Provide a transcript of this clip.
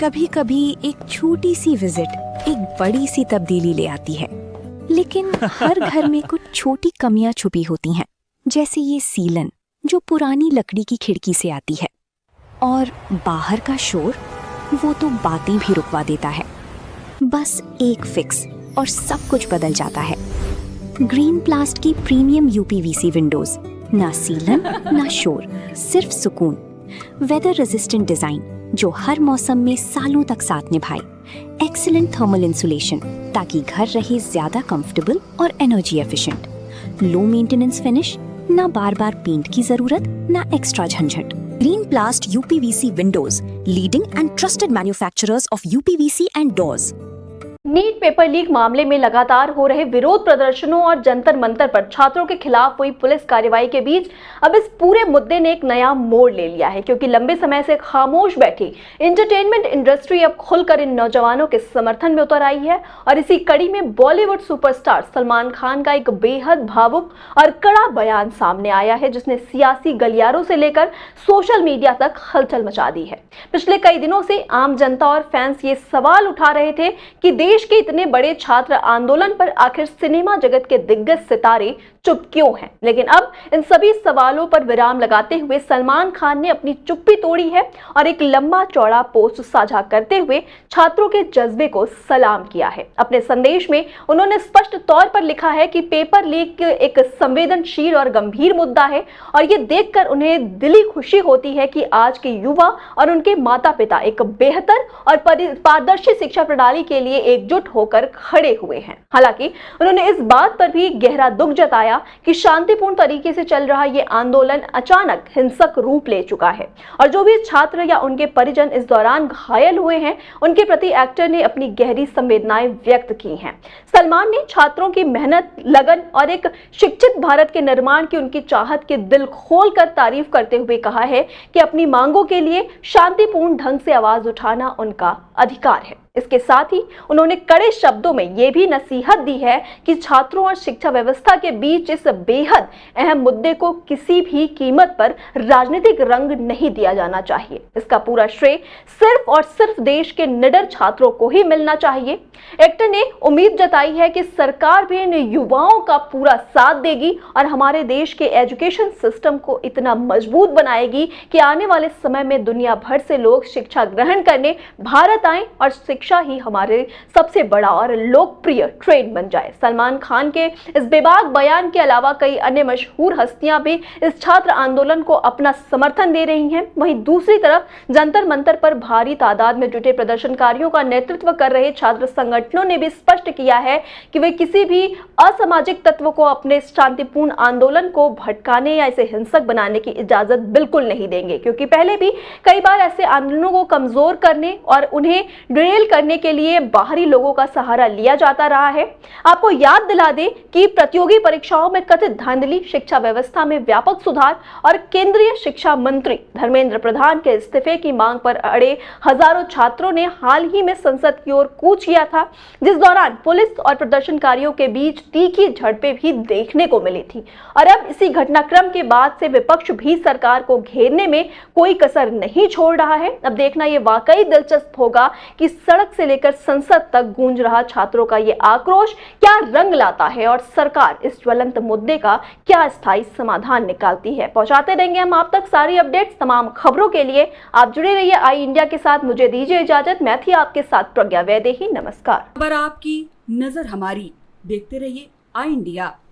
कभी कभी एक छोटी सी विजिट एक बड़ी सी तब्दीली ले आती है, लेकिन हर घर में कुछ छोटी कमियां छुपी होती हैं, जैसे ये सीलन जो पुरानी लकड़ी की खिड़की से आती है, और बाहर का शोर वो तो बातें भी रुकवा देता है। बस एक फिक्स और सब कुछ बदल जाता है। ग्रीन प्लास्ट की प्रीमियम यूपीवीसी विंडोज, ना सीलन ना शोर, सिर्फ सुकून। वेदर रेजिस्टेंट डिजाइन जो हर मौसम में सालों तक साथ निभाए। एक्सीलेंट थर्मल इंसुलेशन ताकि घर रहे ज्यादा कंफर्टेबल और energy efficient. Low maintenance finish, ना बार बार पेंट की जरूरत, ना एक्स्ट्रा झंझट। Green Plast UPVC windows, leading and trusted manufacturers of UPVC and doors. NEET paper leak मामले में लगातार हो रहे विरोध प्रदर्शनों और जंतर मंतर पर छात्रों के खिलाफ हुई पुलिस कार्रवाई के बीच अब इस पूरे मुद्दे ने एक नया मोड़ ले लिया है, क्योंकि लंबे समय से खामोश बैठी एंटरटेनमेंट इंडस्ट्री अब खुलकर इन नौजवानों के समर्थन में उतर आई है। और इसी कड़ी में बॉलीवुड सुपरस्टार सलमान खान का एक बेहद भावुक और कड़ा बयान सामने आया है, जिसने सियासी गलियारों से लेकर सोशल मीडिया तक हलचल मचा दी है। पिछले कई दिनों से आम जनता और फैंस ये सवाल उठा रहे थे कि देश के इतने बड़े छात्र आंदोलन पर आखिर सिनेमा जगत के दिग्गज सितारे चुप क्यों हैं। लेकिन अब इन सभी सवालों पर विराम लगाते हुए सलमान खान ने अपनी चुप्पी तोड़ी है और एक लंबा चौड़ा पोस्ट साझा करते हुए छात्रों के जज्बे को सलाम किया है। अपने संदेश में उन्होंने स्पष्ट तौर पर लिखा है कि पेपर लीक एक संवेदनशील और गंभीर मुद्दा है और ये देखकर उन्हें दिली खुशी होती है कि आज के युवा और उनके माता पिता एक बेहतर और पारदर्शी शिक्षा प्रणाली के लिए एकजुट होकर खड़े हुए हैं। हालांकि उन्होंने इस बात पर भी गहरा दुख जताया कि शांतिपूर्ण तरीके से चल रहा ये आंदोलन अचानक हिंसक रूप ले चुका है और जो भी छात्र या उनके परिजन इस दौरान घायल हुए हैं, उनके प्रति एक्टर ने अपनी गहरी संवेदनाएं व्यक्त की हैं। सलमान ने छात्रों की मेहनत, लगन और एक शिक्षित भारत के निर्माण की उनकी चाहत की दिल खोलकर तारीफ करते हुए कहा है कि अपनी मांगों के लिए शांतिपूर्ण ढंग से आवाज उठाना उनका अधिकार है। इसके साथ ही उन्होंने कड़े शब्दों में यह भी नसीहत दी है कि छात्रों और शिक्षा व्यवस्था के बीच इस बेहद अहम मुद्दे को किसी भी कीमत पर राजनीतिक रंग नहीं दिया जाना चाहिए। इसका पूरा श्रेय सिर्फ और सिर्फ देश के निडर छात्रों को ही मिलना चाहिए। एक्टर ने उम्मीद जताई है कि सरकार भी इन युवाओं का पूरा साथ देगी और हमारे देश के एजुकेशन सिस्टम को इतना मजबूत बनाएगी कि आने वाले समय में दुनिया भर से लोग शिक्षा ग्रहण करने भारत आए और शिक्षा ही हमारे सबसे बड़ा और लोकप्रिय ट्रेंड बन जाए। सलमान खान के इस बेबाक बयान के अलावा कई अन्य मशहूर हस्तियां भी इस छात्र आंदोलन को अपना समर्थन दे रही हैं। वहीं दूसरी तरफ जंतर मंतर पर भारी तादाद में जुटे प्रदर्शनकारियों का नेतृत्व कर रहे छात्र संगठनों ने भी स्पष्ट किया है कि वे किसी भी असामाजिक तत्व को अपने शांतिपूर्ण आंदोलन को भटकाने या इसे हिंसक बनाने की इजाजत बिल्कुल नहीं देंगे, क्योंकि पहले भी कई बार ऐसे आंदोलनों को कमजोर करने और उन्हें डिरेल करने के लिए बाहरी लोगों का सहारा लिया जाता रहा है। आपको याद दिला दें कि प्रतियोगी परीक्षाओं में कथित धांधली, शिक्षा व्यवस्था में व्यापक सुधार और केंद्रीय शिक्षा मंत्री धर्मेंद्र प्रधान के इस्तीफे की मांग पर अड़े हजारों छात्रों ने हाल ही में संसद की ओर कूच किया था, जिस दौरान पुलिस और प्रदर्शनकारियों के बीच तीखी झड़पें भी देखने को मिली थी। और अब इसी घटनाक्रम के बाद से विपक्ष भी सरकार को घेरने में कोई कसर नहीं छोड़ रहा है। अब देखना यह वाकई दिलचस्प होगा कि सड़क से लेकर संसद तक गूंज रहा छात्रों का ये आक्रोश क्या रंग लाता है और सरकार इस ज्वलंत मुद्दे का क्या स्थायी समाधान निकालती है। पहुंचाते रहेंगे हम आप तक सारी अपडेट्स। तमाम खबरों के लिए आप जुड़े रहिए आई इंडिया के साथ। मुझे दीजिए इजाजत। मैं थी आपके साथ प्रज्ञा वैदेही। नमस्कार। खबर आपकी, नजर हमारी। देखते रहिए आई इंडिया।